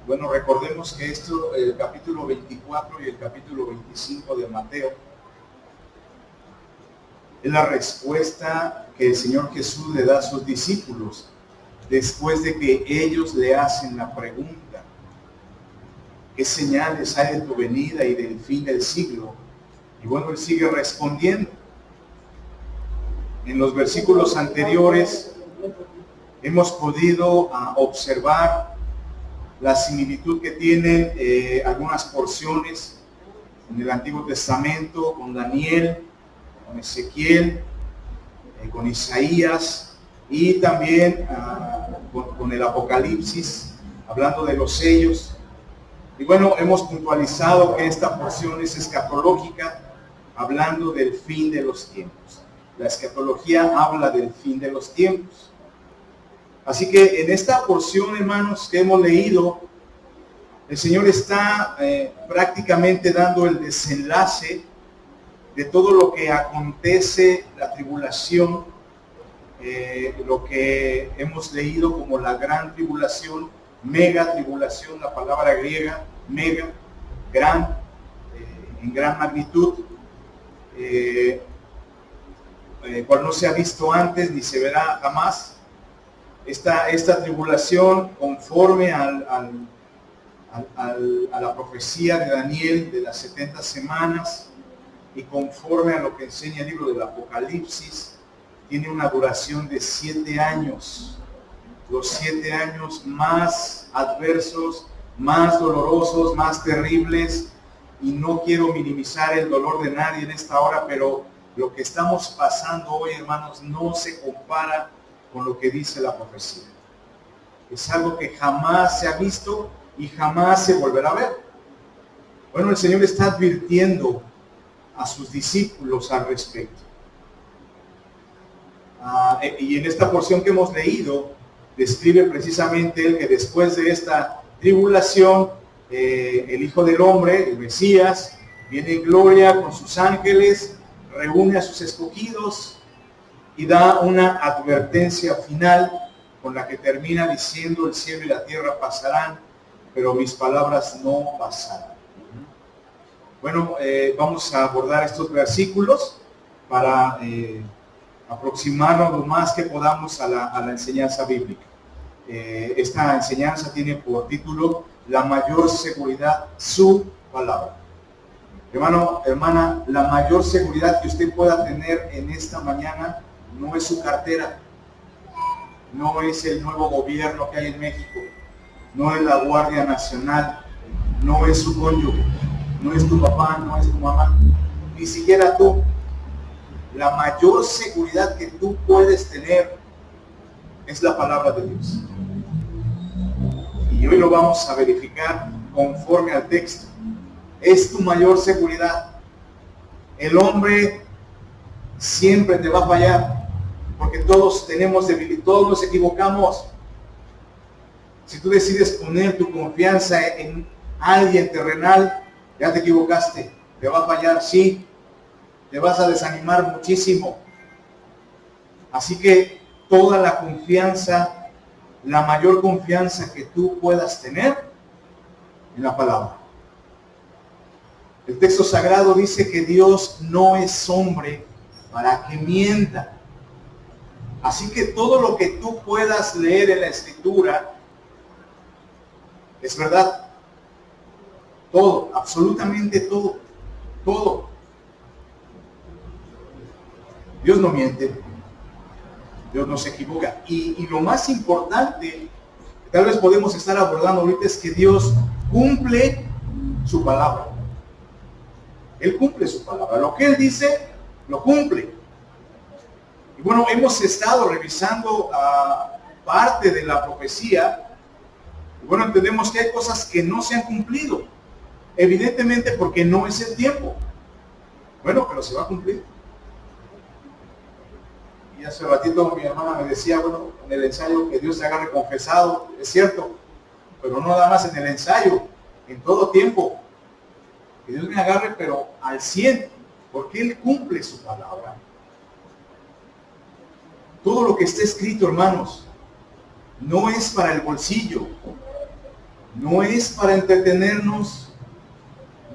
Bueno, recordemos que esto, el capítulo 24 y el capítulo 25 de Mateo, es la respuesta que el Señor Jesús le da a sus discípulos después de que ellos le hacen la pregunta: ¿qué señales hay de tu venida y del fin del siglo? Y bueno, él sigue respondiendo. En los versículos anteriores hemos podido observar la similitud que tienen algunas porciones en el Antiguo Testamento con Daniel, con Ezequiel, con Isaías y también con el Apocalipsis, hablando de los sellos. Y bueno, hemos puntualizado que esta porción es escatológica, hablando del fin de los tiempos. La escatología habla del fin de los tiempos. Así que en esta porción, hermanos, que hemos leído, el Señor está prácticamente dando el desenlace de todo lo que acontece, la tribulación, lo que hemos leído como la gran tribulación, mega tribulación, la palabra griega, mega, gran, en gran magnitud, cual no se ha visto antes ni se verá jamás. Esta tribulación, conforme a la profecía de Daniel de las 70 semanas y conforme a lo que enseña el libro del Apocalipsis, tiene una duración de 7 años. Los 7 años más adversos, más dolorosos, más terribles. Y no quiero minimizar el dolor de nadie en esta hora, pero lo que estamos pasando hoy, hermanos, no se compara con lo que dice la profecía. Es algo que jamás se ha visto y jamás se volverá a ver. Bueno, el Señor está advirtiendo a sus discípulos al respecto. Y en esta porción que hemos leído, describe precisamente él que después de esta tribulación, el Hijo del Hombre, el Mesías, viene en gloria con sus ángeles, reúne a sus escogidos y da una advertencia final con la que termina diciendo: el cielo y la tierra pasarán, pero mis palabras no pasarán. Bueno, vamos a abordar estos versículos para aproximarnos lo más que podamos a la enseñanza bíblica. Esta enseñanza tiene por título: la mayor seguridad, su palabra. Hermano, hermana, la mayor seguridad que usted pueda tener en esta mañana no es su cartera, no es el nuevo gobierno que hay en México, no es la Guardia Nacional, no es su cónyuge, no es tu papá, no es tu mamá, ni siquiera tú. La mayor seguridad que tú puedes tener es la palabra de Dios. Y hoy lo vamos a verificar conforme al texto. Es tu mayor seguridad. El hombre siempre te va a fallar, porque todos tenemos debilidad, todos nos equivocamos. Si tú decides poner tu confianza en alguien terrenal, ya te equivocaste, te va a fallar, sí, te vas a desanimar muchísimo. Así que toda la confianza, la mayor confianza que tú puedas tener en la palabra. El texto sagrado dice que Dios no es hombre para que mienta. Así que todo lo que tú puedas leer en la Escritura es verdad. Todo, absolutamente todo. Todo. Dios no miente. Dios no se equivoca. Y lo más importante que tal vez podemos estar abordando ahorita es que Dios cumple su palabra. Él cumple su palabra. Lo que Él dice, lo cumple. Y bueno, hemos estado revisando parte de la profecía. Y bueno, entendemos que hay cosas que no se han cumplido. Evidentemente porque no es el tiempo. Bueno, pero se va a cumplir. Y hace ratito mi hermana me decía, bueno, en el ensayo, que Dios se agarre confesado. Es cierto, pero no nada más en el ensayo, en todo tiempo. Que Dios me agarre, pero al 100, porque Él cumple su palabra. Todo lo que está escrito, hermanos, no es para el bolsillo, no es para entretenernos,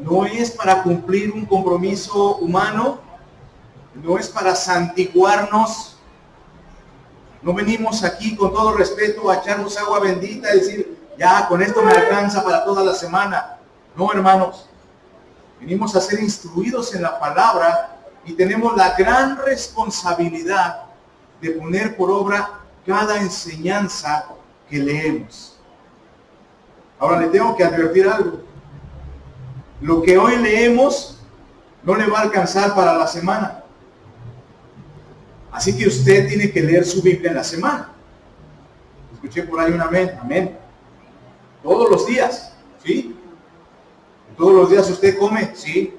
no es para cumplir un compromiso humano, no es para santiguarnos. No venimos aquí, con todo respeto, a echarnos agua bendita y decir, ya, con esto me alcanza para toda la semana. No, hermanos, venimos a ser instruidos en la palabra y tenemos la gran responsabilidad de poner por obra cada enseñanza que leemos. Ahora le tengo que advertir algo. Lo que hoy leemos no le va a alcanzar para la semana. Así que usted tiene que leer su Biblia en la semana. Escuché por ahí un amén, amén. Todos los días, ¿sí? Todos los días usted come, ¿sí?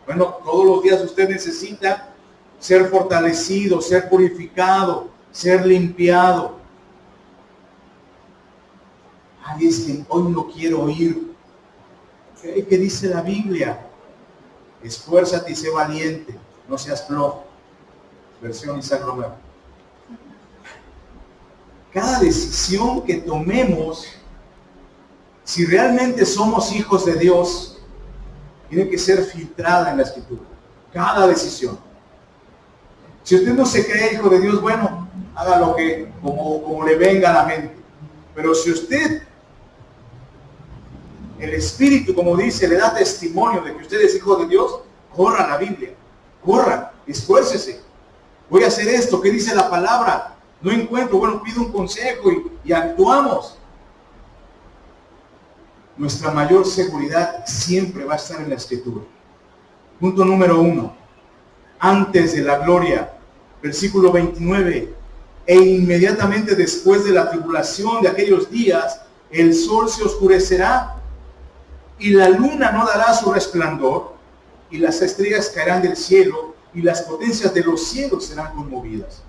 Bueno, todos los días usted necesita ser fortalecido, ser purificado, ser limpiado. Ay, es que hoy no quiero oír. ¿Qué dice la Biblia? Esfuérzate y sé valiente, no seas flojo. Versión Isaac Romero. Cada decisión que tomemos, si realmente somos hijos de Dios, tiene que ser filtrada en la Escritura. Cada decisión. Si usted no se cree hijo de Dios, bueno, haga lo que como le venga a la mente. Pero si usted, el Espíritu, como dice, le da testimonio de que usted es hijo de Dios, corra la Biblia, corra, esfuércese. Voy a hacer esto, ¿qué dice la palabra? No encuentro, bueno, pido un consejo y actuamos. Nuestra mayor seguridad siempre va a estar en la Escritura. Punto número 1. Antes de la gloria, versículo 29, e inmediatamente después de la tribulación de aquellos días, el sol se oscurecerá y la luna no dará su resplandor y las estrellas caerán del cielo y las potencias de los cielos serán conmovidas.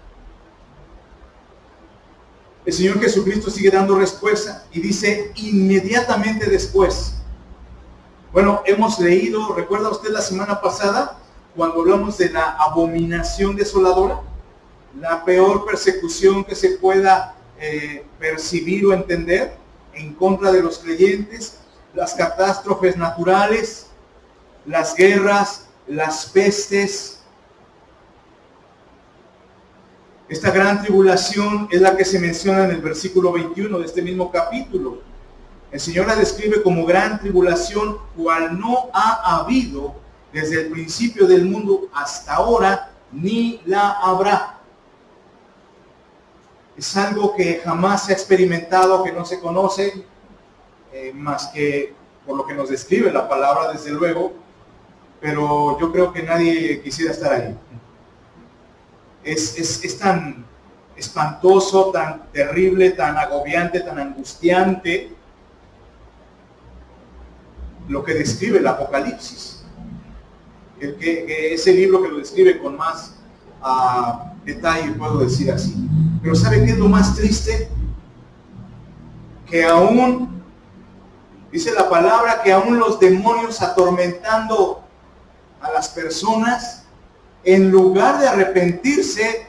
El Señor Jesucristo sigue dando respuesta y dice inmediatamente después. Bueno, hemos leído, ¿recuerda usted la semana pasada cuando hablamos de la abominación desoladora? La peor persecución que se pueda percibir o entender en contra de los creyentes, las catástrofes naturales, las guerras, las pestes. Esta gran tribulación es la que se menciona en el versículo 21 de este mismo capítulo. El Señor la describe como gran tribulación, cual no ha habido desde el principio del mundo hasta ahora, ni la habrá. Es algo que jamás se ha experimentado, que no se conoce, más que por lo que nos describe la palabra, desde luego, pero yo creo que nadie quisiera estar ahí. Es tan espantoso, tan terrible, tan agobiante, tan angustiante lo que describe el Apocalipsis. Ese libro que lo describe con más detalle, puedo decir así. Pero ¿sabe qué es lo más triste? Que aún, dice la palabra, que aún los demonios atormentando a las personas, en lugar de arrepentirse,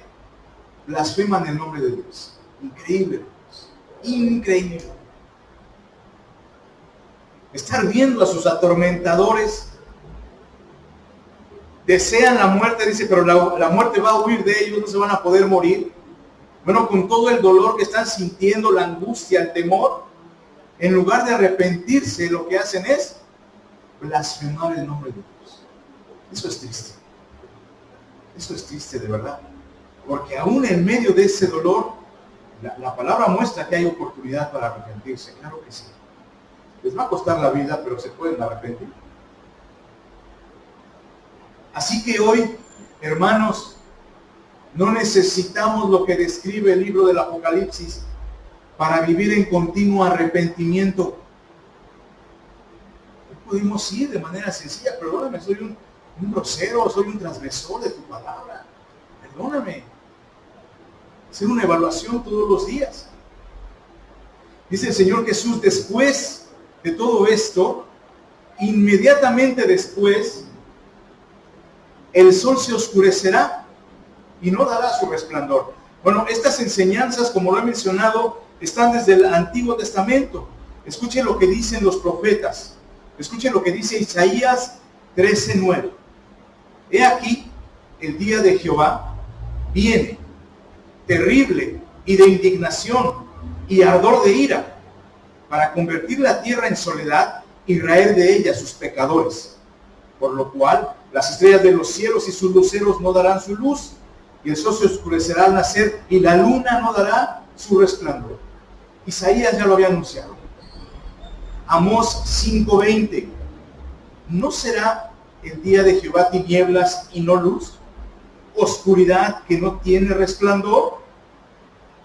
blasfeman el nombre de Dios. Increíble, Dios. Increíble. Estar viendo a sus atormentadores, desean la muerte, dice, pero la muerte va a huir de ellos, no se van a poder morir. Bueno, con todo el dolor que están sintiendo, la angustia, el temor, en lugar de arrepentirse, lo que hacen es blasfemar el nombre de Dios. Eso es triste. Eso es triste de verdad. Porque aún en medio de ese dolor, la palabra muestra que hay oportunidad para arrepentirse. Claro que sí. Les va a costar la vida, pero se pueden arrepentir. Así que hoy, hermanos, no necesitamos lo que describe el libro del Apocalipsis para vivir en continuo arrepentimiento. Podemos ir de manera sencilla, perdóname, soy un grosero, soy un transgresor de tu palabra. Perdóname. Hacer una evaluación todos los días. Dice el Señor Jesús, después de todo esto, inmediatamente después, el sol se oscurecerá y no dará su resplandor. Bueno, estas enseñanzas, como lo he mencionado, están desde el Antiguo Testamento. Escuchen lo que dicen los profetas. Escuchen lo que dice Isaías 13:9. He aquí, el día de Jehová viene, terrible y de indignación y ardor de ira, para convertir la tierra en soledad y raer de ella sus pecadores. Por lo cual, las estrellas de los cielos y sus luceros no darán su luz, y el sol se oscurecerá al nacer, y la luna no dará su resplandor. Isaías ya lo había anunciado. Amós 5:20. ¿No será el día de Jehová tinieblas y no luz? ¿Oscuridad que no tiene resplandor?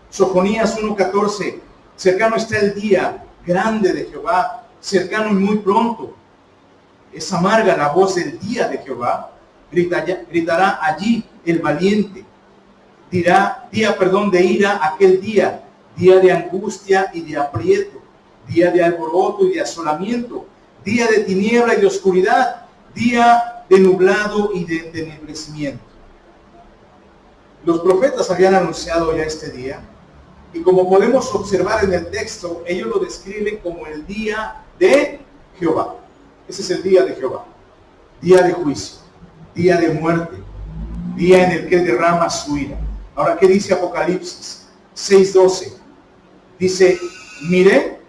Sofonías 1:14. Cercano está el día grande de Jehová, cercano y muy pronto. Es amarga la voz del día de Jehová, gritará allí el valiente. Dirá día de ira aquel día, día de angustia y de aprieto, día de alboroto y de asolamiento, día de tiniebla y de oscuridad, día de nublado y de entenebrecimiento. Los profetas habían anunciado ya este día, y como podemos observar en el texto, ellos lo describen como el día de Jehová. Ese es el día de Jehová, día de juicio, día de muerte, día en el que Él derrama su ira. Ahora, ¿qué dice Apocalipsis 6:12? Dice, miré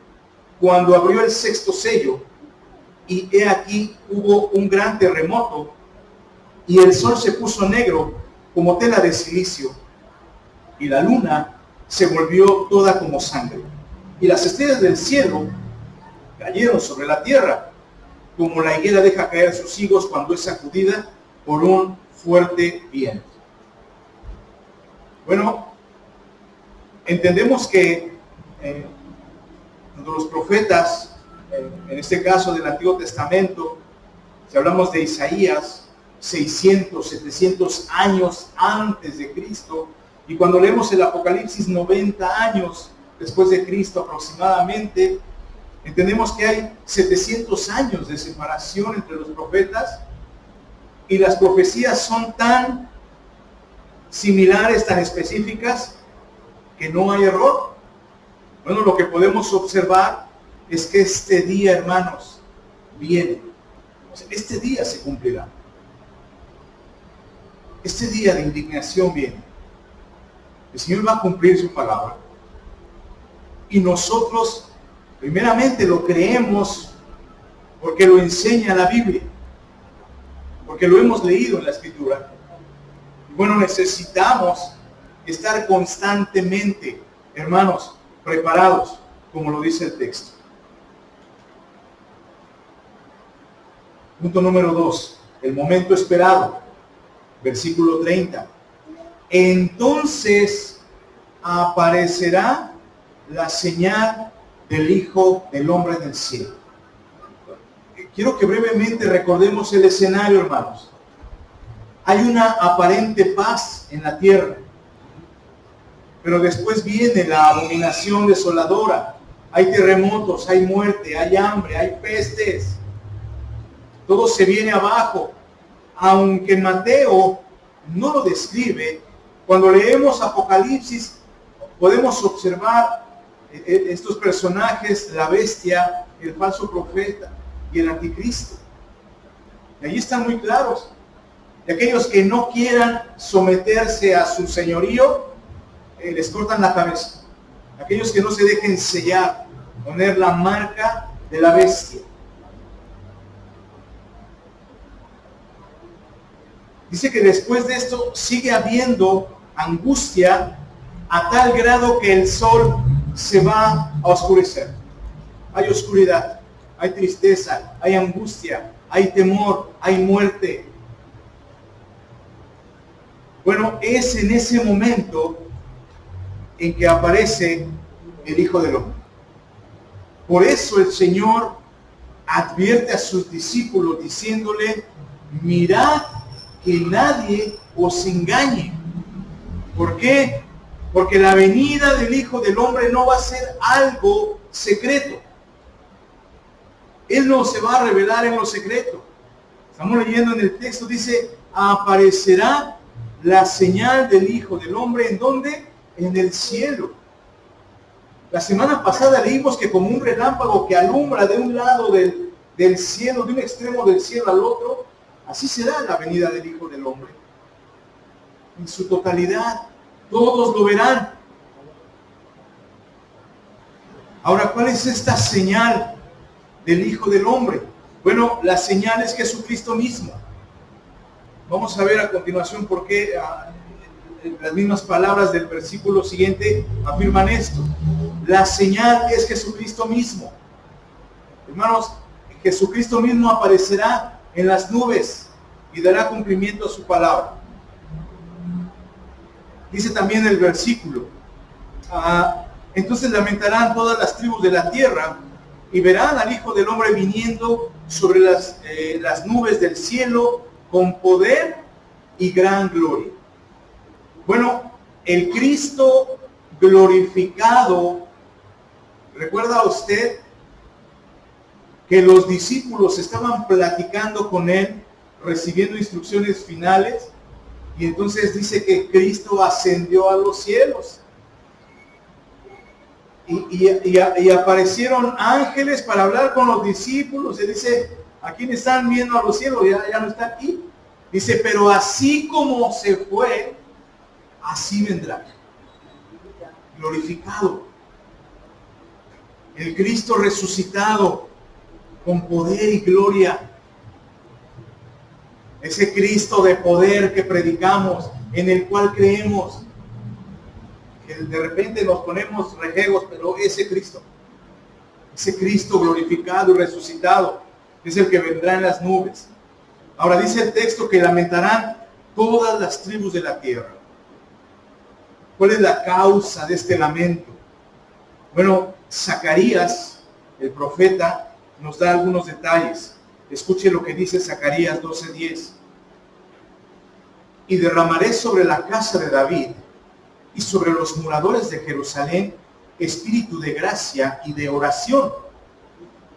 cuando abrió el sexto sello, y he aquí hubo un gran terremoto, y el sol se puso negro como tela de silicio, y la luna se volvió toda como sangre, y las estrellas del cielo cayeron sobre la tierra, como la higuera deja caer sus higos cuando es sacudida por un fuerte viento. Bueno, entendemos que cuando los profetas, en este caso del Antiguo Testamento, si hablamos de Isaías, 600, 700 años antes de Cristo, y cuando leemos el Apocalipsis 90 años después de Cristo aproximadamente, entendemos que hay 700 años de separación entre los profetas, y las profecías son tan similares, tan específicas, que no hay error. Bueno, lo que podemos observar es que este día, hermanos, viene. O sea, este día se cumplirá. Este día de indignación viene. El Señor va a cumplir su palabra. Y nosotros, primeramente, lo creemos porque lo enseña la Biblia, porque lo hemos leído en la Escritura. Y bueno, necesitamos estar constantemente, hermanos, preparados, como lo dice el texto. Punto número 2, el momento esperado, versículo 30. Entonces aparecerá la señal del Hijo del Hombre en el cielo. Quiero que brevemente recordemos el escenario, hermanos. Hay una aparente paz en la tierra, pero después viene la abominación desoladora. Hay terremotos, hay muerte, hay hambre, hay pestes. Todo se viene abajo. Aunque Mateo no lo describe, cuando leemos Apocalipsis podemos observar estos personajes, la bestia, el falso profeta y el anticristo. Y ahí están muy claros. Y aquellos que no quieran someterse a su señorío, les cortan la cabeza. Aquellos que no se dejen sellar, poner la marca de la bestia. Dice que después de esto sigue habiendo angustia a tal grado que el sol se va a oscurecer. Hay oscuridad, hay tristeza, hay angustia, hay temor, hay muerte. Bueno, es en ese momento en que aparece el Hijo del Hombre. Por eso el Señor advierte a sus discípulos diciéndole, mirad que nadie os engañe. ¿Por qué? Porque la venida del Hijo del Hombre no va a ser algo secreto. Él no se va a revelar en lo secreto. Estamos leyendo en el texto, dice, aparecerá la señal del Hijo del Hombre, ¿en dónde? En el cielo. La semana pasada leímos que como un relámpago que alumbra de un lado del cielo, de un extremo del cielo al otro, así será la venida del Hijo del Hombre. En su totalidad, todos lo verán. Ahora, ¿cuál es esta señal del Hijo del Hombre? Bueno, la señal es Jesucristo mismo. Vamos a ver a continuación por qué las mismas palabras del versículo siguiente afirman esto. La señal es Jesucristo mismo. Hermanos, Jesucristo mismo aparecerá en las nubes y dará cumplimiento a su palabra. Dice también el versículo, entonces lamentarán todas las tribus de la tierra y verán al Hijo del Hombre viniendo sobre las nubes del cielo con poder y gran gloria. Bueno, el Cristo glorificado, ¿recuerda usted que los discípulos estaban platicando con él, recibiendo instrucciones finales? Y entonces dice que Cristo ascendió a los cielos. Y aparecieron ángeles para hablar con los discípulos. Y dice, ¿a quién están viendo a los cielos? Ya no está aquí. Dice, pero así como se fue, así vendrá. Glorificado. El Cristo resucitado con poder y gloria. Ese Cristo de poder que predicamos, en el cual creemos. Que de repente nos ponemos rejegos, pero ese Cristo glorificado y resucitado, es el que vendrá en las nubes. Ahora dice el texto que lamentarán todas las tribus de la tierra. ¿Cuál es la causa de este lamento? Bueno, Zacarías, el profeta, nos da algunos detalles. Escuche lo que dice Zacarías 12:10. Y derramaré sobre la casa de David y sobre los moradores de Jerusalén espíritu de gracia y de oración.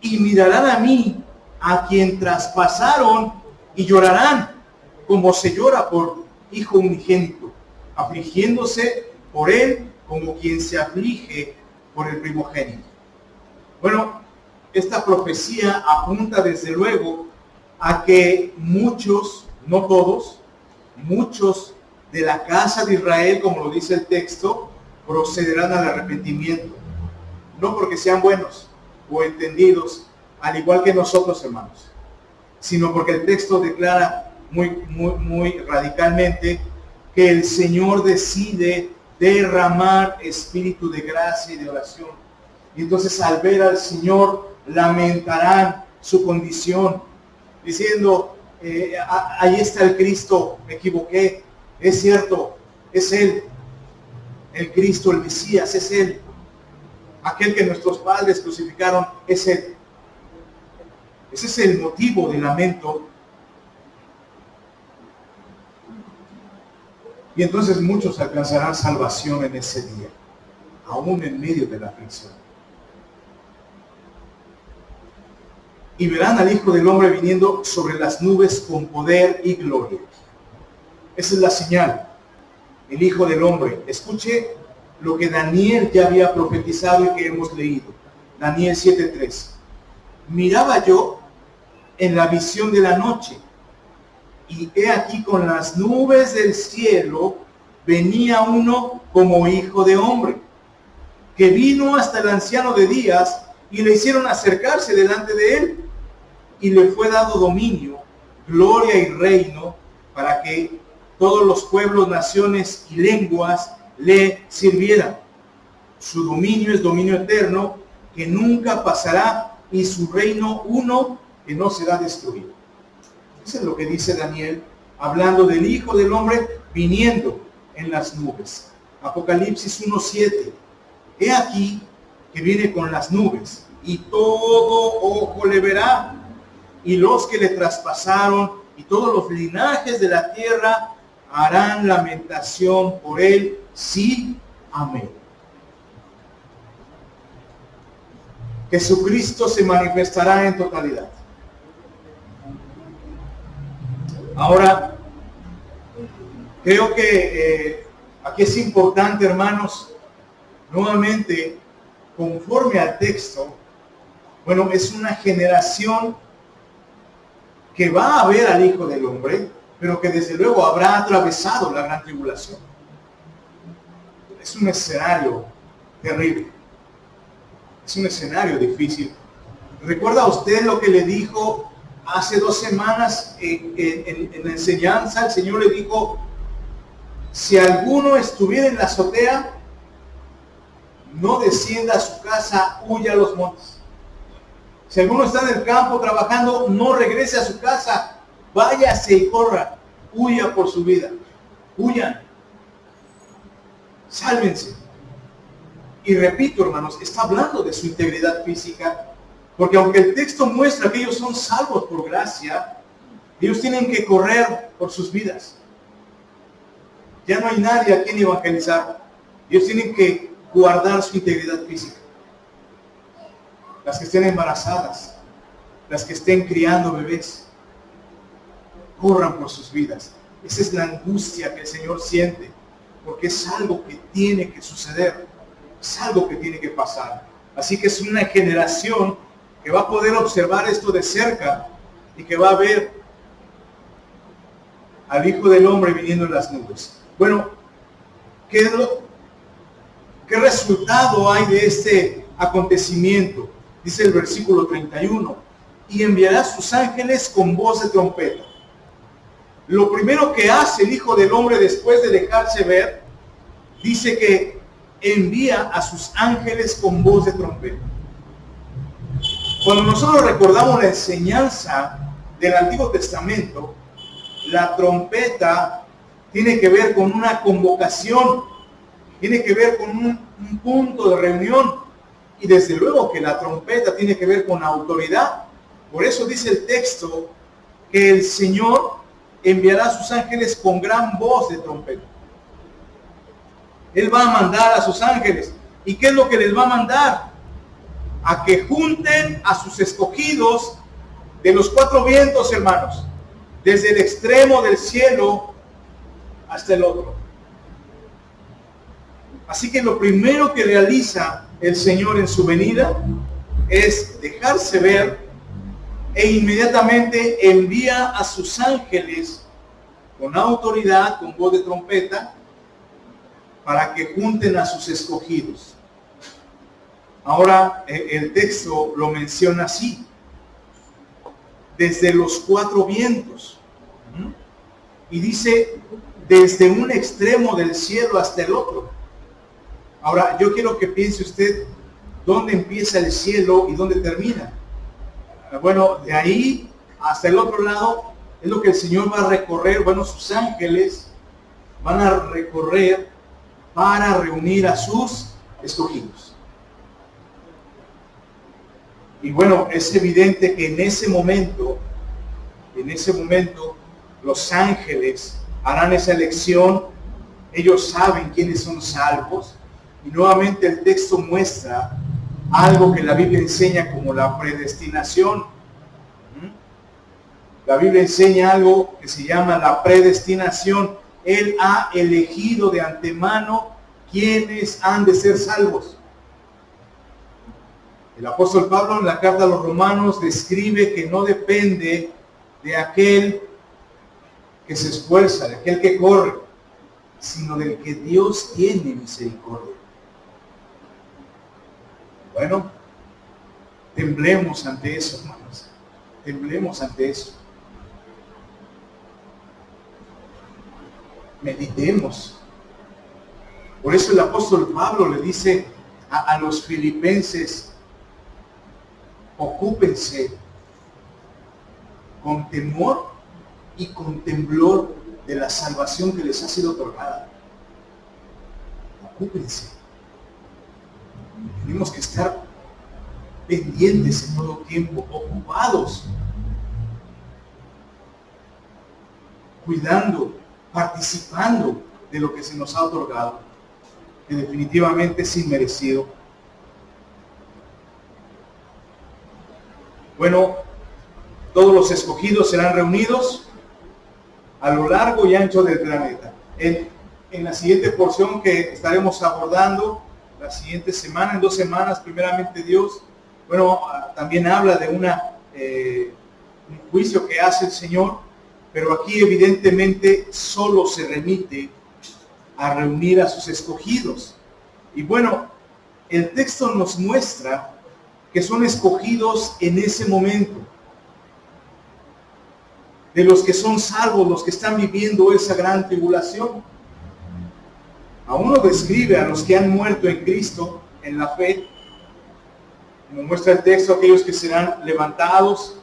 Y mirarán a mí, a quien traspasaron, y llorarán, como se llora por hijo unigénito, afligiéndose por él como quien se aflige por el primogénito. Bueno, esta profecía apunta desde luego a que muchos, no todos, muchos de la casa de Israel, como lo dice el texto, procederán al arrepentimiento. No porque sean buenos o entendidos, al igual que nosotros, hermanos, sino porque el texto declara muy radicalmente que el Señor decide derramar espíritu de gracia y de oración. Y entonces al ver al Señor lamentarán su condición, diciendo, ahí está el Cristo, me equivoqué, es cierto, es Él, el Cristo, el Mesías, es Él, aquel que nuestros padres crucificaron, es Él. Ese es el motivo del lamento. Y entonces muchos alcanzarán salvación en ese día, aún en medio de la aflicción. Y verán al Hijo del Hombre viniendo sobre las nubes con poder y gloria. Esa es la señal, el Hijo del Hombre. Escuche lo que Daniel ya había profetizado y que hemos leído. Daniel 7:3. Miraba yo en la visión de la noche, y he aquí con las nubes del cielo venía uno como hijo de hombre, que vino hasta el anciano de días y le hicieron acercarse delante de él, y le fue dado dominio, gloria y reino, para que todos los pueblos, naciones y lenguas le sirvieran. Su dominio es dominio eterno, que nunca pasará, y su reino uno, que no será destruido. Eso es lo que dice Daniel, hablando del Hijo del Hombre viniendo en las nubes. Apocalipsis 1:7. He aquí que viene con las nubes, y todo ojo le verá, y los que le traspasaron, y todos los linajes de la tierra harán lamentación por él. Sí, amén. Jesucristo se manifestará en totalidad. Ahora, creo que aquí es importante, hermanos, nuevamente conforme al texto, bueno, es una generación que va a ver al Hijo del Hombre, pero que desde luego habrá atravesado la gran tribulación. Es un escenario terrible. Es un escenario difícil. ¿Recuerda usted lo que le dijo hace 2 semanas en la enseñanza? El Señor le dijo, si alguno estuviera en la azotea, no descienda a su casa, huya a los montes. Si alguno está en el campo trabajando, no regrese a su casa, váyase y corra, huya por su vida, huyan, sálvense. Y repito, hermanos, está hablando de su integridad física, porque aunque el texto muestra que ellos son salvos por gracia, ellos tienen que correr por sus vidas. Ya no hay nadie a quien evangelizar. Ellos tienen que guardar su integridad física. Las que estén embarazadas, las que estén criando bebés, corran por sus vidas. Esa es la angustia que el Señor siente, porque es algo que tiene que suceder, es algo que tiene que pasar. Así que es una generación que va a poder observar esto de cerca y que va a ver al Hijo del Hombre viniendo en las nubes. Bueno, ¿qué resultado hay de este acontecimiento? Dice el versículo 31, y enviará sus ángeles con voz de trompeta. Lo primero que hace el Hijo del Hombre después de dejarse ver, dice que envía a sus ángeles con voz de trompeta. Cuando nosotros recordamos la enseñanza del Antiguo Testamento, la trompeta tiene que ver con una convocación, tiene que ver con un punto de reunión, y desde luego que la trompeta tiene que ver con autoridad. Por eso dice el texto que el Señor enviará a sus ángeles con gran voz de trompeta. Él va a mandar a sus ángeles. ¿Y qué es lo que les va a mandar? A que junten a sus escogidos de los 4 vientos, hermanos, desde el extremo del cielo hasta el otro. Así que lo primero que realiza el Señor en su venida es dejarse ver e inmediatamente envía a sus ángeles con autoridad, con voz de trompeta, para que junten a sus escogidos. Ahora el texto lo menciona así: desde los 4 vientos. Y dice, desde un extremo del cielo hasta el otro. Ahora, yo quiero que piense usted dónde empieza el cielo y dónde termina. Bueno, de ahí hasta el otro lado es lo que el Señor va a recorrer. Bueno, sus ángeles van a recorrer para reunir a sus escogidos. Y bueno, es evidente que en ese momento, los ángeles harán esa elección. Ellos saben quiénes son salvos. Y nuevamente el texto muestra algo que la Biblia enseña como la predestinación. La Biblia enseña algo que se llama la predestinación. Él ha elegido de antemano quiénes han de ser salvos. El apóstol Pablo en la carta a los Romanos describe que no depende de aquel que se esfuerza, de aquel que corre, sino del que Dios tiene misericordia. Bueno, temblemos ante eso, hermanos. Temblemos ante eso. Meditemos. Por eso el apóstol Pablo le dice a los filipenses: ocúpense con temor y con temblor de la salvación que les ha sido otorgada. Ocúpense. Tenemos que estar pendientes en todo tiempo, ocupados, cuidando, participando de lo que se nos ha otorgado, que definitivamente es inmerecido. Bueno, todos los escogidos serán reunidos a lo largo y ancho del planeta. En la siguiente porción que estaremos abordando, la siguiente semana, en 2 semanas, primeramente Dios. Bueno, también habla de un juicio que hace el Señor, pero aquí evidentemente solo se remite a reunir a sus escogidos. Y bueno, el texto nos muestra que son escogidos en ese momento, de los que son salvos, los que están viviendo esa gran tribulación. Aún lo describe a los que han muerto en Cristo, en la fe. Nos muestra el texto, aquellos que serán levantados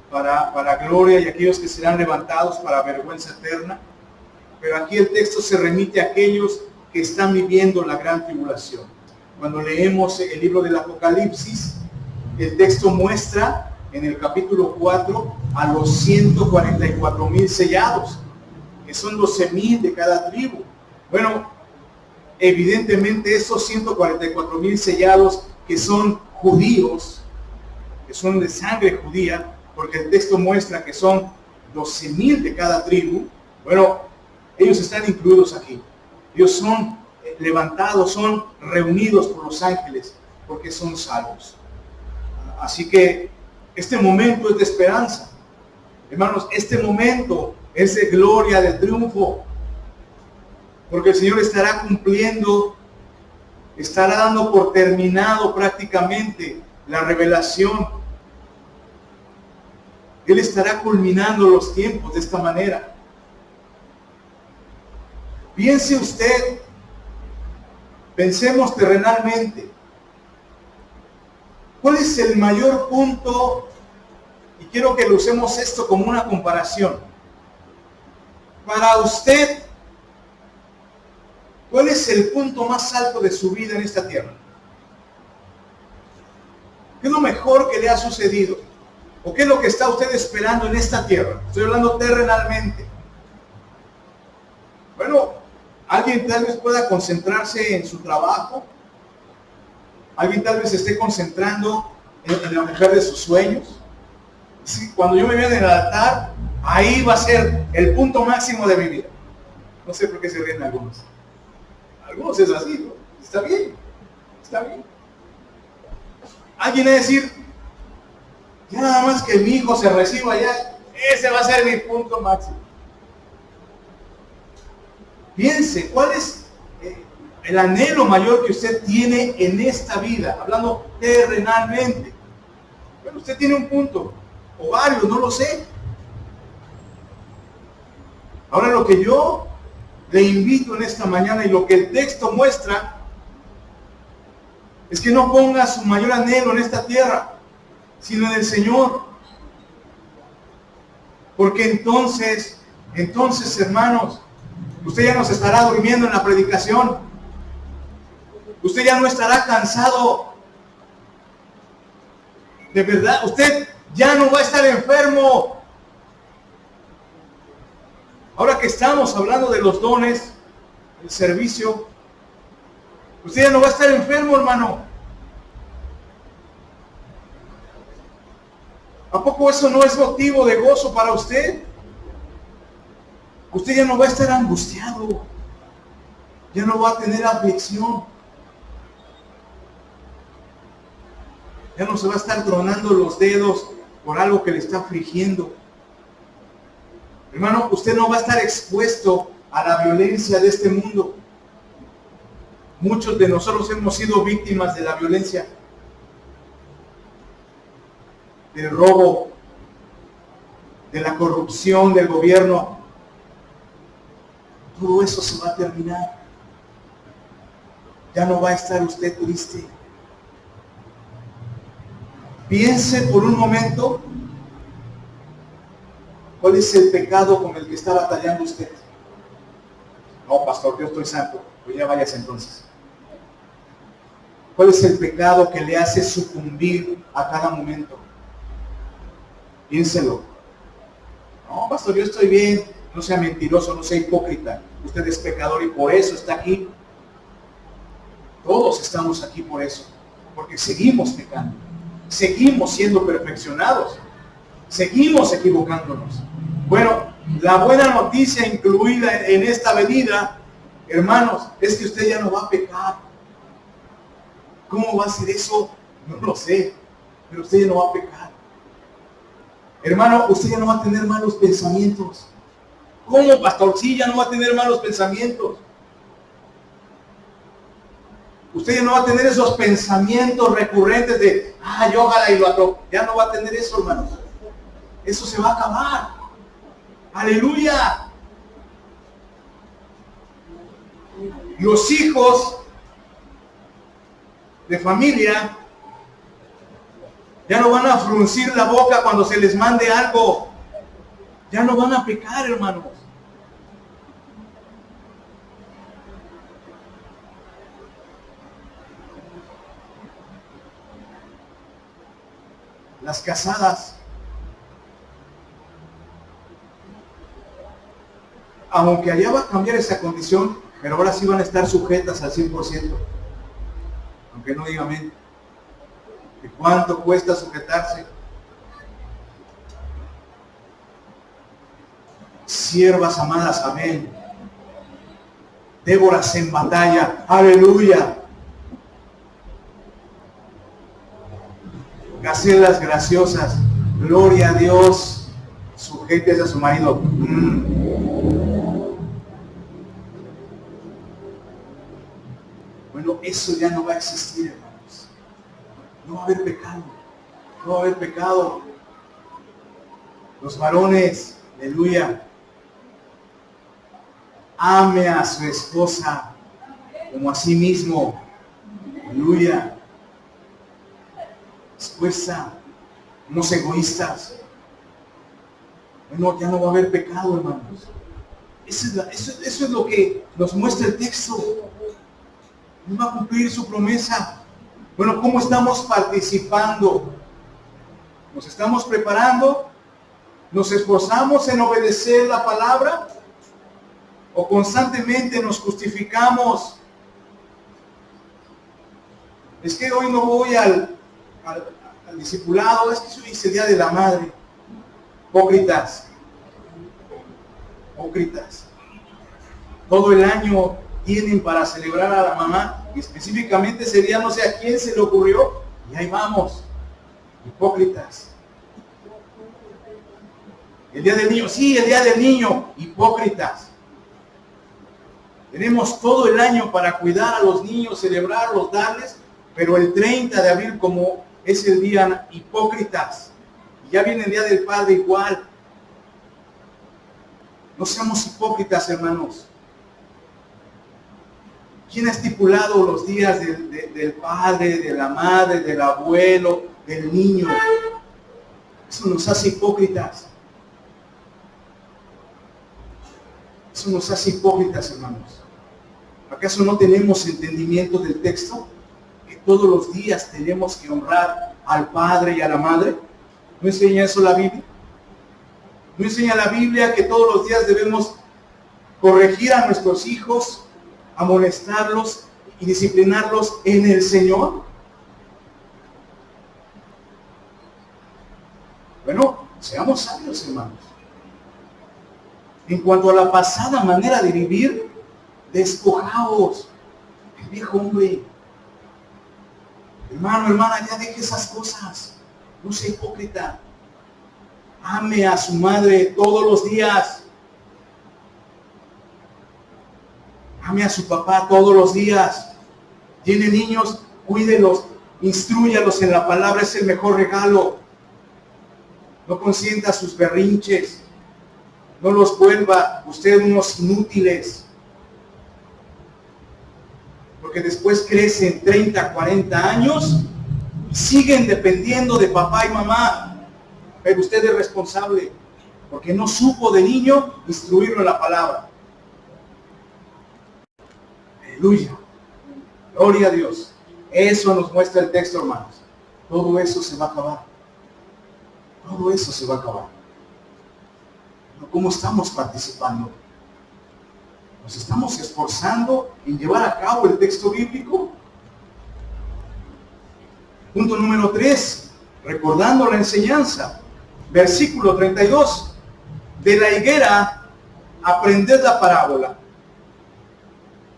para gloria y aquellos que serán levantados para vergüenza eterna. Pero aquí el texto se remite a aquellos que están viviendo la gran tribulación. Cuando leemos el libro del Apocalipsis, el texto muestra en el capítulo 4 a los 144,000 sellados, que son 12,000 de cada tribu. Bueno, evidentemente esos 144,000 sellados que son judíos, que son de sangre judía, porque el texto muestra que son 12,000 de cada tribu. Bueno, ellos están incluidos aquí. Ellos son levantados, son reunidos por los ángeles, porque son salvos. Así que este momento es de esperanza. Hermanos, este momento es de gloria, de triunfo, porque el Señor estará cumpliendo, estará dando por terminado prácticamente la revelación. Él estará culminando los tiempos de esta manera. Piense usted, pensemos terrenalmente. ¿Cuál es el mayor punto? Y quiero que lo usemos esto como una comparación. Para usted, ¿cuál es el punto más alto de su vida en esta tierra? ¿Qué es lo mejor que le ha sucedido? ¿O qué es lo que está usted esperando en esta tierra? Estoy hablando terrenalmente. Bueno, alguien tal vez pueda concentrarse en su trabajo. Alguien tal vez se esté concentrando en la mujer de sus sueños. Sí, cuando yo me vea en el altar, ahí va a ser el punto máximo de mi vida. No sé por qué se ríen algunos. Algunos es así, ¿no? Está bien, está bien. Alguien va a decir, ya nada más que mi hijo se reciba ya, ese va a ser mi punto máximo. Piense, ¿cuál es el anhelo mayor que usted tiene en esta vida? Hablando terrenalmente. Bueno, usted tiene un punto, o varios, no lo sé. Ahora lo que yo le invito en esta mañana y lo que el texto muestra es que no ponga su mayor anhelo en esta tierra, sino en el Señor. Porque entonces, hermanos, usted ya no se estará durmiendo en la predicación. Usted ya no estará cansado. De verdad, usted ya no va a estar enfermo. Ahora que estamos hablando de los dones, el servicio, usted ya no va a estar enfermo, hermano. ¿A poco eso no es motivo de gozo para usted? Usted ya no va a estar angustiado. Ya no va a tener aflicción. Ya no se va a estar tronando los dedos por algo que le está afligiendo. Hermano, usted no va a estar expuesto a la violencia de este mundo. Muchos de nosotros hemos sido víctimas de la violencia, del robo, de la corrupción del gobierno. Todo eso se va a terminar. Ya no va a estar usted triste. Piense por un momento cuál es el pecado con el que está batallando usted. No, pastor, yo estoy santo. Pues ya vayas entonces. ¿Cuál es el pecado que le hace sucumbir a cada momento? Piénselo. No, pastor, yo estoy bien. No sea mentiroso, no sea hipócrita. Usted es pecador y por eso está aquí. Todos estamos aquí por eso. Porque seguimos pecando. Seguimos siendo perfeccionados. Seguimos equivocándonos. Bueno, la buena noticia incluida en esta venida, hermanos, es que usted ya no va a pecar. ¿Cómo va a ser eso? No lo sé, pero usted ya no va a pecar. Hermano, usted ya no va a tener malos pensamientos. ¿Cómo, pastor? Sí, ya no va a tener malos pensamientos. Usted ya no va a tener esos pensamientos recurrentes de, yo ojalá y lo atropelle. Ya no va a tener eso, hermano. Eso se va a acabar. Aleluya. Los hijos de familia ya no van a fruncir la boca cuando se les mande algo. Ya no van a pecar, hermanos. Las casadas, aunque allá va a cambiar esa condición, pero ahora sí van a estar sujetas al 100%. Aunque no diga amén. ¿Y cuánto cuesta sujetarse? Siervas amadas, amén. Déboras en batalla, aleluya. Gacelas graciosas, gloria a Dios. Sujetes a su marido. Bueno, eso ya no va a existir, hermanos. No va a haber pecado. No va a haber pecado. Los varones, aleluya. Ame a su esposa como a sí mismo. Aleluya. Esfuerza. Unos egoístas. Bueno, ya no va a haber pecado, hermanos. Eso es lo que nos muestra el texto. No va a cumplir su promesa. Bueno, ¿cómo estamos participando? ¿Nos estamos preparando? ¿Nos esforzamos en obedecer la palabra? ¿O constantemente nos justificamos? Es que hoy no voy al discipulado, es que hoy es el día de la madre. Hipócritas. Hipócritas. Todo el año tienen para celebrar a la mamá, y específicamente ese día no sé a quién se le ocurrió, y ahí vamos. Hipócritas. El día del niño, sí, el día del niño. Hipócritas. Tenemos todo el año para cuidar a los niños, celebrarlos, darles, pero el 30 de abril, como es el día, hipócritas. Y ya viene el día del Padre igual. No seamos hipócritas, hermanos. ¿Quién ha estipulado los días del padre, de la madre, del abuelo, del niño? Eso nos hace hipócritas. Eso nos hace hipócritas, hermanos. ¿Acaso no tenemos entendimiento del texto? Que todos los días tenemos que honrar al padre y a la madre. ¿No enseña eso la Biblia? ¿No enseña la Biblia que todos los días debemos corregir a nuestros hijos, amonestarlos y disciplinarlos en el Señor? Bueno, seamos sabios, hermanos. En cuanto a la pasada manera de vivir, despojaos el viejo hombre. Hermano, hermana, ya deje esas cosas. No sea hipócrita. Ame a su madre todos los días. Ame a su papá todos los días. Tiene niños, cuídelos, instrúyalos en la palabra, es el mejor regalo. No consienta sus berrinches. No los vuelva usted unos inútiles. Porque después crecen 30, 40 años y siguen dependiendo de papá y mamá. Pero usted es responsable porque no supo de niño instruirlo en la palabra. Aleluya. Gloria a Dios. Eso nos muestra el texto, hermanos. Todo eso se va a acabar. Todo eso se va a acabar. Pero ¿cómo estamos participando? ¿Nos estamos esforzando en llevar a cabo el texto bíblico? Punto número 3. Recordando la enseñanza. Versículo 32. De la higuera, aprended la parábola.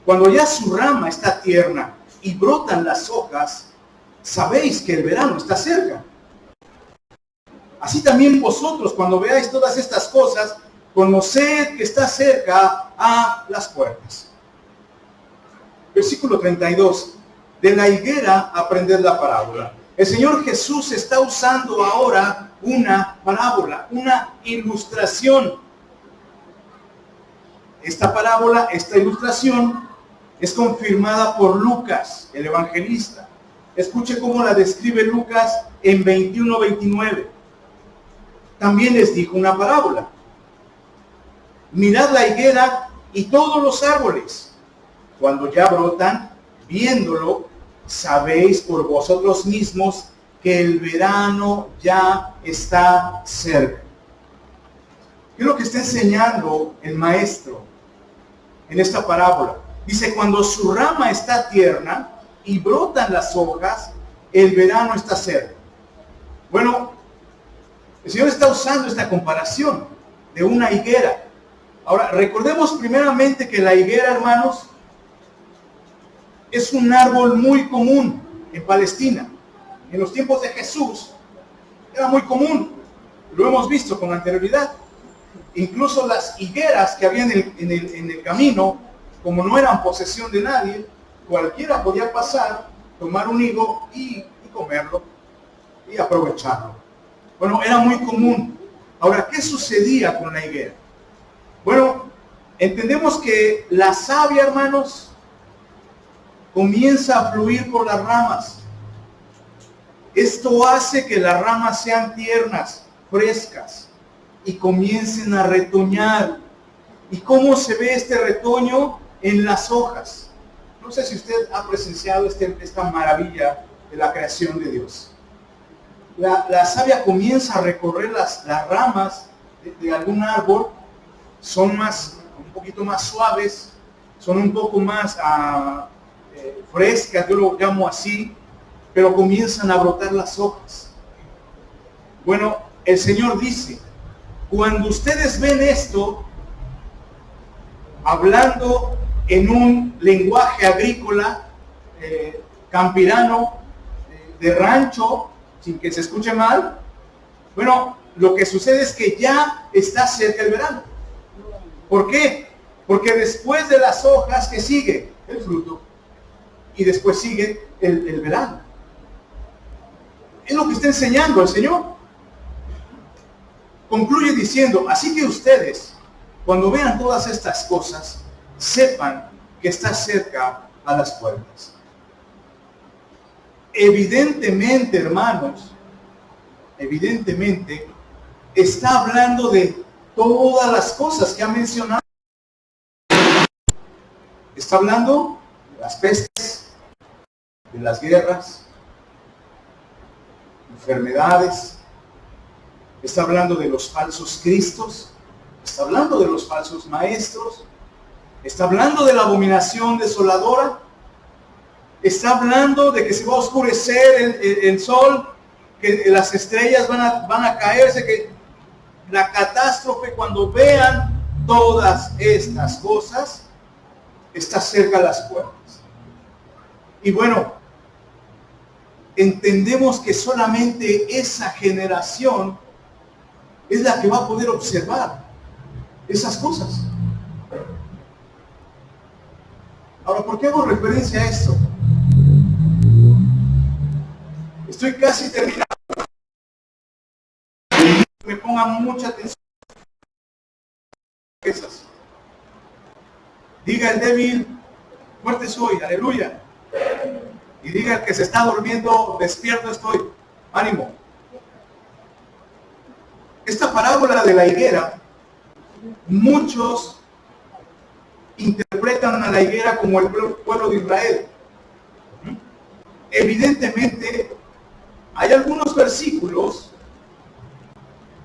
Cuando ya su rama está tierna y brotan las hojas, sabéis que el verano está cerca. Así también vosotros, cuando veáis todas estas cosas, conoced que está cerca a las puertas. Versículo 32. De la higuera aprended la parábola. El Señor Jesús está usando ahora una parábola, una ilustración. Esta parábola, esta ilustración, es confirmada por Lucas, el evangelista. Escuche cómo la describe Lucas en 21-29. También les dijo una parábola. Mirad la higuera y todos los árboles. Cuando ya brotan, viéndolo, sabéis por vosotros mismos que el verano ya está cerca. ¿Qué es lo que está enseñando el maestro en esta parábola? Dice, cuando su rama está tierna y brotan las hojas, el verano está cerca. Bueno, el Señor está usando esta comparación de una higuera. Ahora, recordemos primeramente que la higuera, hermanos, es un árbol muy común en Palestina. En los tiempos de Jesús era muy común. Lo hemos visto con anterioridad. Incluso las higueras que había en el camino, como no eran posesión de nadie, cualquiera podía pasar, tomar un higo y comerlo y aprovecharlo. Bueno, era muy común. Ahora, ¿qué sucedía con la higuera? Bueno, entendemos que la savia, hermanos, comienza a fluir por las ramas. Esto hace que las ramas sean tiernas, frescas, y comiencen a retoñar. ¿Y cómo se ve este retoño? En las hojas. No sé si usted ha presenciado esta maravilla de la creación de Dios. La savia comienza a recorrer las ramas de algún árbol. Son un poquito más suaves, son un poco más frescas, yo lo llamo así, pero comienzan a brotar las hojas. Bueno, el Señor dice, cuando ustedes ven esto, hablando en un lenguaje agrícola, campirano, de rancho, sin que se escuche mal, bueno, lo que sucede es que ya está cerca el verano. ¿Por qué? Porque después de las hojas, ¿qué sigue? El fruto. Y después sigue el verano. Es lo que está enseñando el Señor. Concluye diciendo, así que ustedes, cuando vean todas estas cosas, sepan que está cerca a las puertas. Evidentemente, hermanos, evidentemente, está hablando de todas las cosas que ha mencionado. Está hablando de las pestes, de las guerras, enfermedades. Está hablando de los falsos cristos. Está hablando de los falsos maestros. Está hablando de la abominación desoladora. Está hablando de que se va a oscurecer el sol, que las estrellas van a caerse, que la catástrofe, cuando vean todas estas cosas, está cerca a las puertas. Y bueno, entendemos que solamente esa generación es la que va a poder observar esas cosas. Ahora, ¿por qué hago referencia a esto? Estoy casi terminando. Me pongan mucha atención. Diga el débil, fuerte soy, aleluya. Y diga el que se está durmiendo, despierto estoy. Ánimo. Esta parábola de la higuera, muchos interpretan a la higuera como el pueblo de Israel. Evidentemente, hay algunos versículos,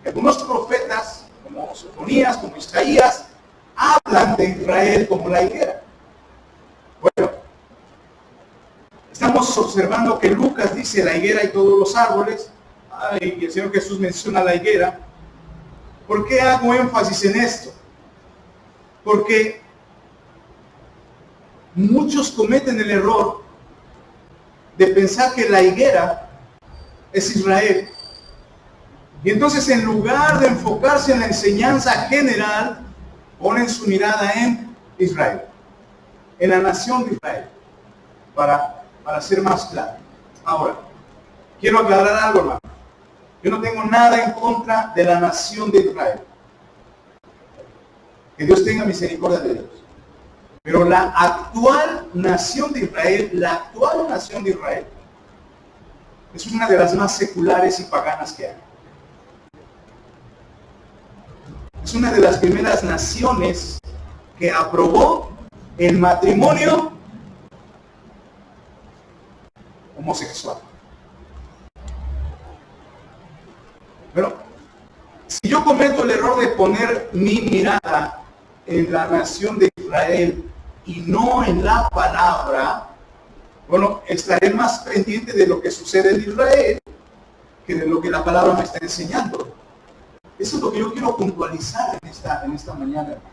algunos profetas, como Sofonías, como Isaías, hablan de Israel como la higuera. Bueno, estamos observando que Lucas dice la higuera y todos los árboles, y el Señor Jesús menciona la higuera. ¿Por qué hago énfasis en esto? Porque muchos cometen el error de pensar que la higuera es Israel. Y entonces, en lugar de enfocarse en la enseñanza general, ponen su mirada en Israel, en la nación de Israel, para ser más claro. Ahora, quiero aclarar algo, hermano. Yo no tengo nada en contra de la nación de Israel. Que Dios tenga misericordia de ellos. Pero la actual nación de Israel, es una de las más seculares y paganas que hay. Es una de las primeras naciones que aprobó el matrimonio homosexual. Pero si yo cometo el error de poner mi mirada en la nación de Israel y no en la palabra, bueno, estaré más pendiente de lo que sucede en Israel que de lo que la palabra me está enseñando. Eso es lo que yo quiero puntualizar en esta mañana, hermanos.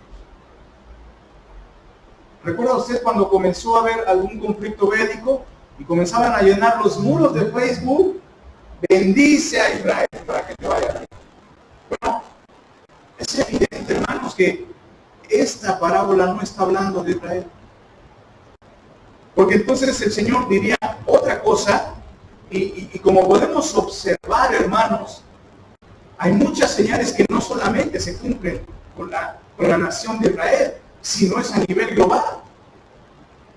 ¿Recuerda usted cuando comenzó a haber algún conflicto bélico y comenzaban a llenar los muros de Facebook? Bendice a Israel para que te vaya bien. Bueno, es evidente, hermanos, que esta parábola no está hablando de Israel. Porque entonces el Señor diría otra cosa, y como podemos observar, hermanos, hay muchas señales que no solamente se cumplen con la nación de Israel, sino es a nivel global.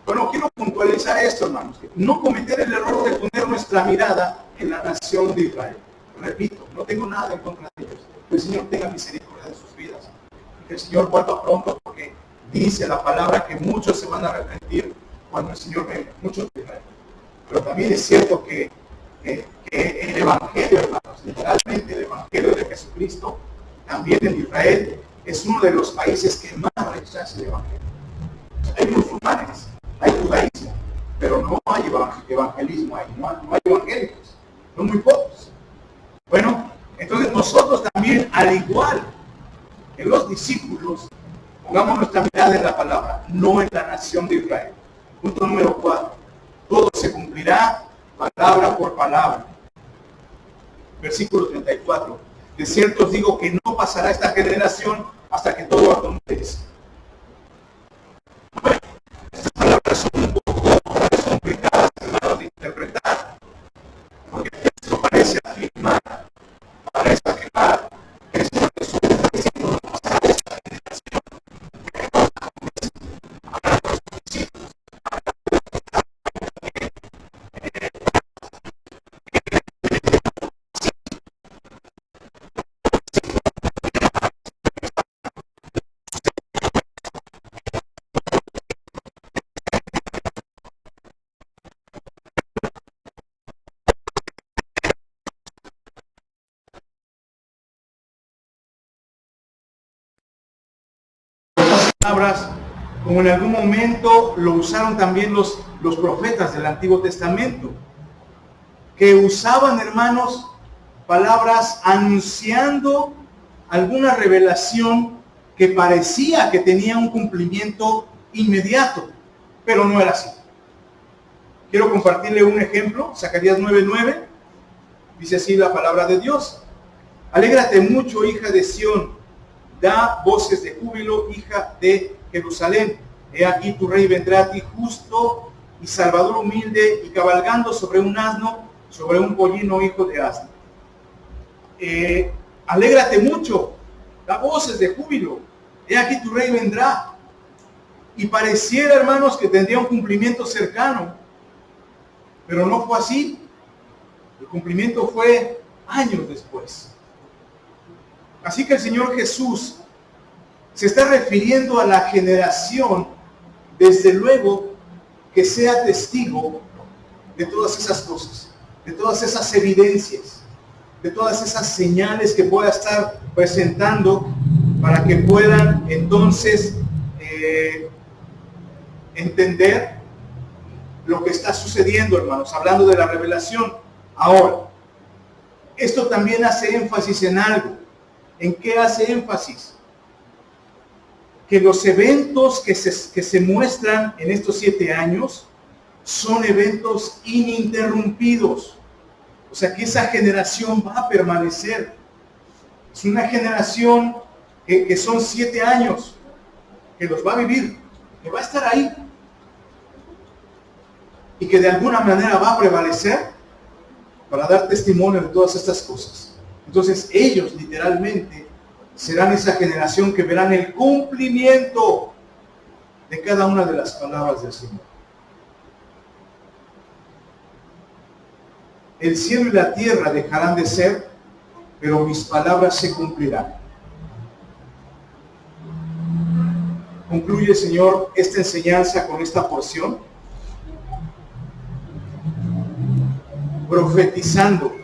Bueno, quiero puntualizar esto, hermanos, no cometer el error de poner nuestra mirada en la nación de Israel. Repito, no tengo nada en contra de ellos. Que el Señor tenga misericordia de sus vidas. Que el Señor vuelva pronto, porque dice la palabra que muchos se van a arrepentir cuando el Señor venga, muchos de Israel. Pero también es cierto que el Evangelio, hermanos, literalmente el Evangelio de Jesucristo, también en Israel, es uno de los países que más rechaza el Evangelio. Hay musulmanes, hay judaísmo, pero no hay evangelismo ahí, no hay evangélicos, son muy pocos. Bueno, entonces nosotros también, al igual que los discípulos, pongamos nuestra mirada en la palabra, no en la nación de Israel. Punto número 4. Todo se cumplirá palabra por palabra. Versículo 34. De cierto os digo que no pasará esta generación hasta que todo acontezca. Bueno, estas palabras son un poco complicadas, hermanos, de interpretar. Porque esto parece afirmar, parece afirmar que el Señor Jesús está diciendo no pasará esta generación. Palabras, como en algún momento lo usaron también los profetas del Antiguo Testamento, que usaban, hermanos, palabras anunciando alguna revelación que parecía que tenía un cumplimiento inmediato, pero no era así. Quiero compartirle un ejemplo. Zacarías 9:9 dice así la palabra de Dios: alégrate mucho, hija de Sión, da voces de júbilo, hija de Jerusalén. He aquí tu rey vendrá a ti justo y salvador humilde, y cabalgando sobre un asno, sobre un pollino, hijo de asno. Alégrate mucho, da voces de júbilo. He aquí tu rey vendrá. Y pareciera, hermanos, que tendría un cumplimiento cercano, pero no fue así. El cumplimiento fue años después. Así que el Señor Jesús se está refiriendo a la generación, desde luego, que sea testigo de todas esas cosas, de todas esas evidencias, de todas esas señales que pueda estar presentando, para que puedan entonces entender lo que está sucediendo, hermanos, hablando de la revelación. Ahora, esto también hace énfasis en algo. ¿En qué hace énfasis? Que los eventos que se muestran en estos 7 años son eventos ininterrumpidos. O sea que esa generación va a permanecer. Es una generación que son 7 años, que los va a vivir, que va a estar ahí. Y que de alguna manera va a prevalecer para dar testimonio de todas estas cosas. Entonces ellos literalmente serán esa generación que verán el cumplimiento de cada una de las palabras del Señor. El cielo y la tierra dejarán de ser, pero mis palabras se cumplirán. Concluye, Señor, esta enseñanza con esta porción, profetizando,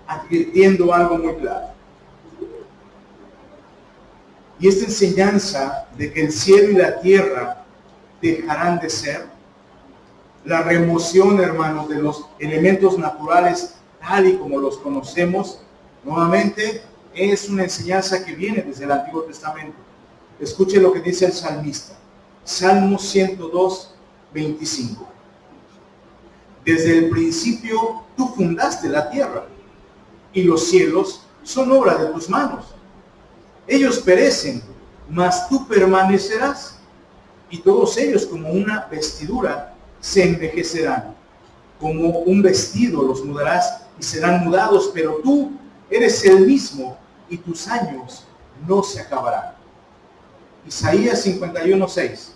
advirtiendo algo muy claro. Y esta enseñanza de que el cielo y la tierra dejarán de ser, la remoción, hermanos, de los elementos naturales tal y como los conocemos, nuevamente es una enseñanza que viene desde el Antiguo Testamento. Escuche lo que dice el salmista. Salmo 102, 25. Desde el principio tú fundaste la tierra, y los cielos son obra de tus manos. Ellos perecen, mas tú permanecerás, y todos ellos como una vestidura se envejecerán. Como un vestido los mudarás y serán mudados, pero tú eres el mismo y tus años no se acabarán. Isaías 51:6.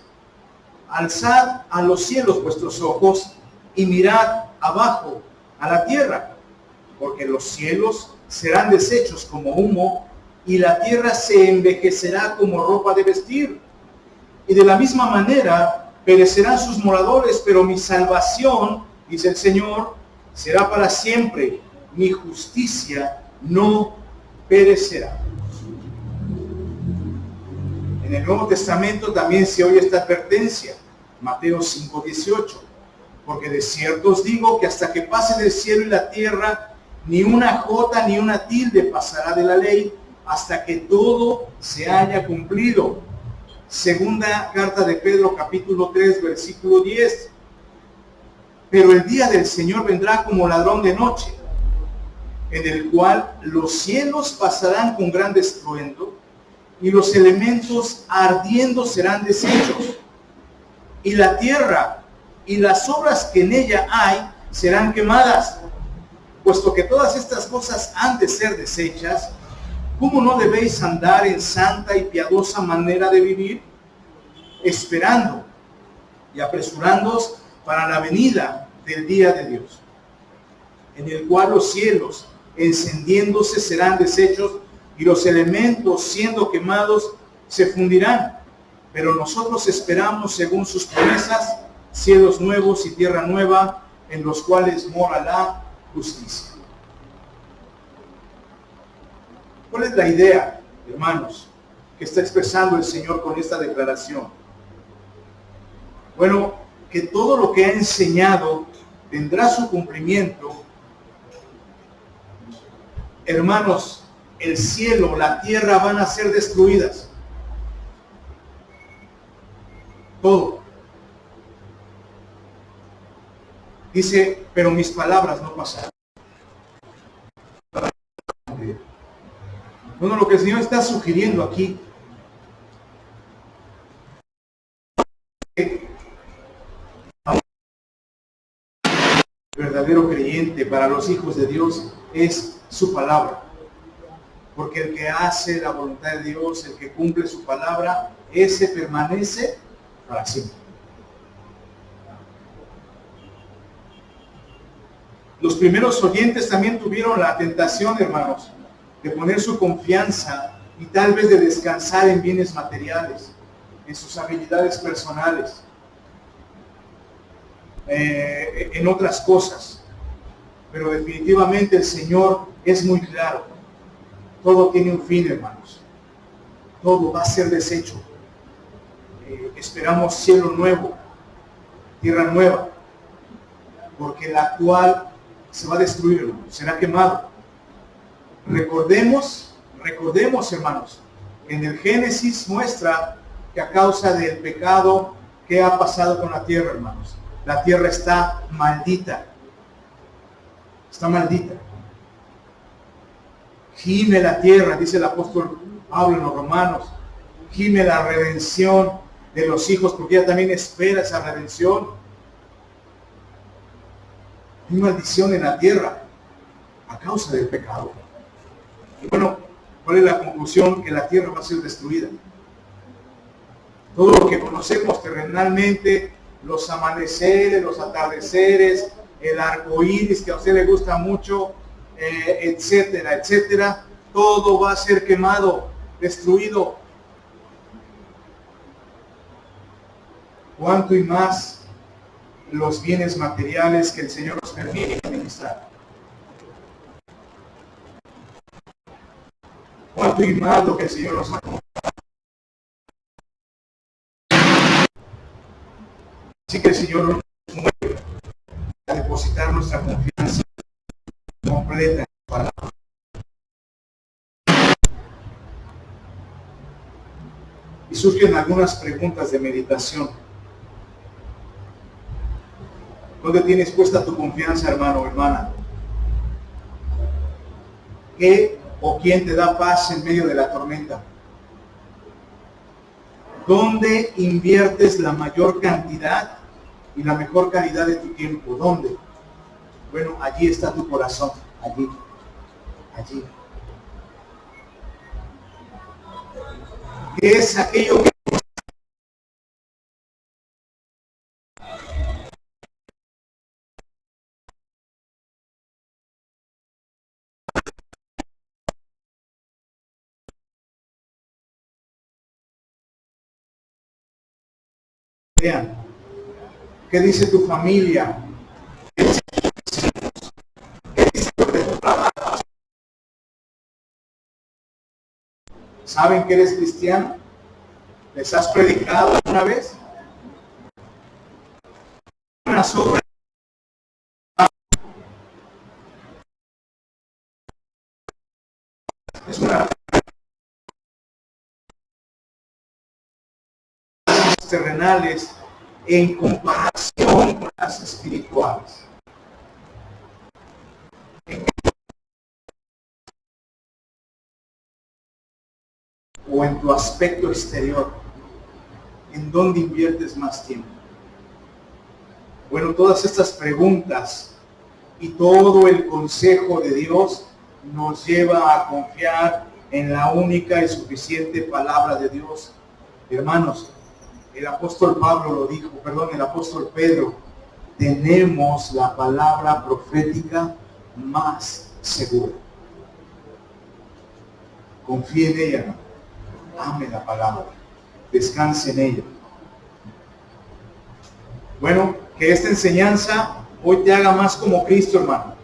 Alzad a los cielos vuestros ojos y mirad abajo a la tierra, porque los cielos serán deshechos como humo y la tierra se envejecerá como ropa de vestir. Y de la misma manera perecerán sus moradores, pero mi salvación, dice el Señor, será para siempre. Mi justicia no perecerá. En el Nuevo Testamento también se oye esta advertencia. Mateo 5:18. Porque de cierto os digo que hasta que pase del cielo y la tierra, ni una jota ni una tilde pasará de la ley, hasta que todo se haya cumplido. Segunda carta de Pedro, capítulo 3, versículo 10. Pero el día del Señor vendrá como ladrón de noche, en el cual los cielos pasarán con gran estruendo, y los elementos ardiendo serán deshechos, y la tierra y las obras que en ella hay serán quemadas. Puesto que todas estas cosas han de ser deshechas, ¿cómo no debéis andar en santa y piadosa manera de vivir? Esperando y apresurándoos para la venida del día de Dios, en el cual los cielos encendiéndose serán deshechos y los elementos siendo quemados se fundirán. Pero nosotros esperamos, según sus promesas, cielos nuevos y tierra nueva, en los cuales mora la justicia. ¿Cuál es la idea, hermanos, que está expresando el Señor con esta declaración? Bueno, que todo lo que ha enseñado tendrá su cumplimiento. Hermanos, el cielo, la tierra van a ser destruidas. Todo. Dice, pero mis palabras no pasarán. Bueno, lo que el Señor está sugiriendo aquí, el verdadero creyente para los hijos de Dios es su palabra. Porque el que hace la voluntad de Dios, el que cumple su palabra, ese permanece para siempre. Los primeros oyentes también tuvieron la tentación, hermanos, de poner su confianza y tal vez de descansar en bienes materiales, en sus habilidades personales, en otras cosas. Pero definitivamente el Señor es muy claro. Todo tiene un fin, hermanos. Todo va a ser deshecho. Esperamos cielo nuevo, tierra nueva, porque la actual se va a destruir, hermanos, será quemado. Recordemos, hermanos, en el Génesis muestra que a causa del pecado, ¿qué ha pasado con la tierra, hermanos? La tierra está maldita. Está maldita. Gime la tierra, dice el apóstol Pablo en los Romanos. Gime la redención de los hijos, porque ella también espera esa redención. Hay maldición en la tierra a causa del pecado. Y bueno, ¿cuál es la conclusión? Que la tierra va a ser destruida. Todo lo que conocemos terrenalmente, los amaneceres, los atardeceres, el arco iris que a usted le gusta mucho, etcétera, etcétera, todo va a ser quemado, destruido. ¿Cuánto y más los bienes materiales que el Señor nos permite administrar? ¿Cuánto y más lo que el Señor nos ha contado? Así que el Señor nos mueve a depositar nuestra confianza completa en su palabra. Y surgen algunas preguntas de meditación. ¿Dónde tienes puesta tu confianza, hermano o hermana? ¿Qué o quién te da paz en medio de la tormenta? ¿Dónde inviertes la mayor cantidad y la mejor calidad de tu tiempo? ¿Dónde? Bueno, allí está tu corazón, allí, allí. ¿Qué es aquello que vean? ¿Qué dice tu familia? ¿Saben que eres cristiano? ¿Les has predicado alguna vez? Una sobre es una terrenales en comparación con las espirituales. O en tu aspecto exterior, ¿en dónde inviertes más tiempo? Bueno, todas estas preguntas y todo el consejo de Dios nos lleva a confiar en la única y suficiente palabra de Dios. Hermanos, el apóstol Pablo lo dijo, el apóstol Pedro, tenemos la palabra profética más segura. Confíe en ella, ¿no? Ame la palabra, descanse en ella. Bueno, que esta enseñanza hoy te haga más como Cristo, hermano.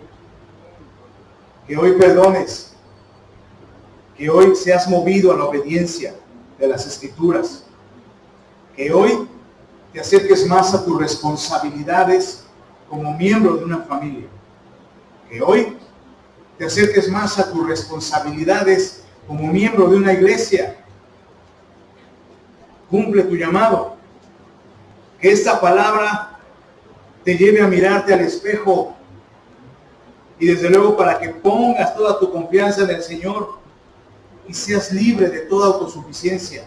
Que hoy perdones, que hoy seas movido a la obediencia de las Escrituras, que hoy te acerques más a tus responsabilidades como miembro de una familia, que hoy te acerques más a tus responsabilidades como miembro de una iglesia. Cumple tu llamado. Que esta palabra te lleve a mirarte al espejo y desde luego para que pongas toda tu confianza en el Señor y seas libre de toda autosuficiencia.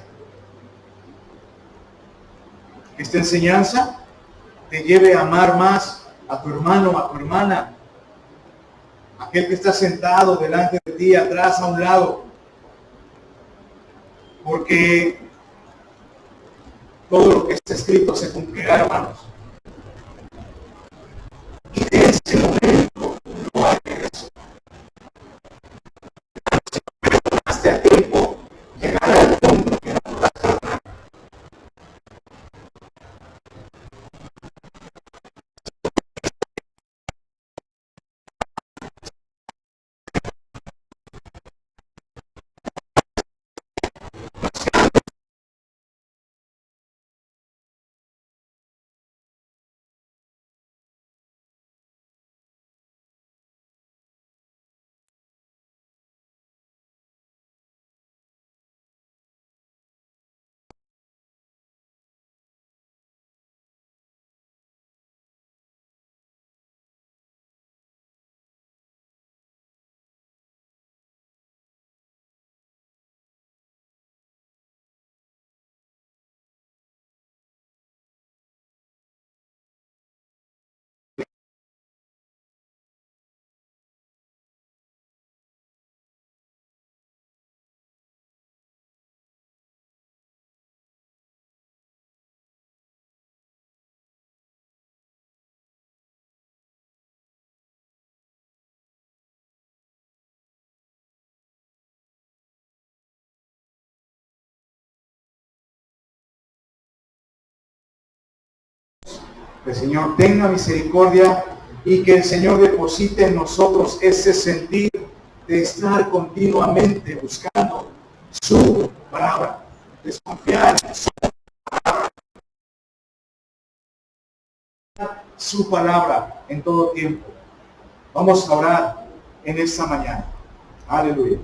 Que esta enseñanza te lleve a amar más a tu hermano, a tu hermana, aquel que está sentado delante de ti, atrás, a un lado, porque todo lo que está escrito se cumplirá, hermanos. Y de ese momento no hay regreso. Hasta el tiempo llegará al fondo que no podrás tornar. Que el Señor tenga misericordia y que el Señor deposite en nosotros ese sentir de estar continuamente buscando su palabra, desconfiar en su palabra en todo tiempo. Vamos a orar en esta mañana. Aleluya.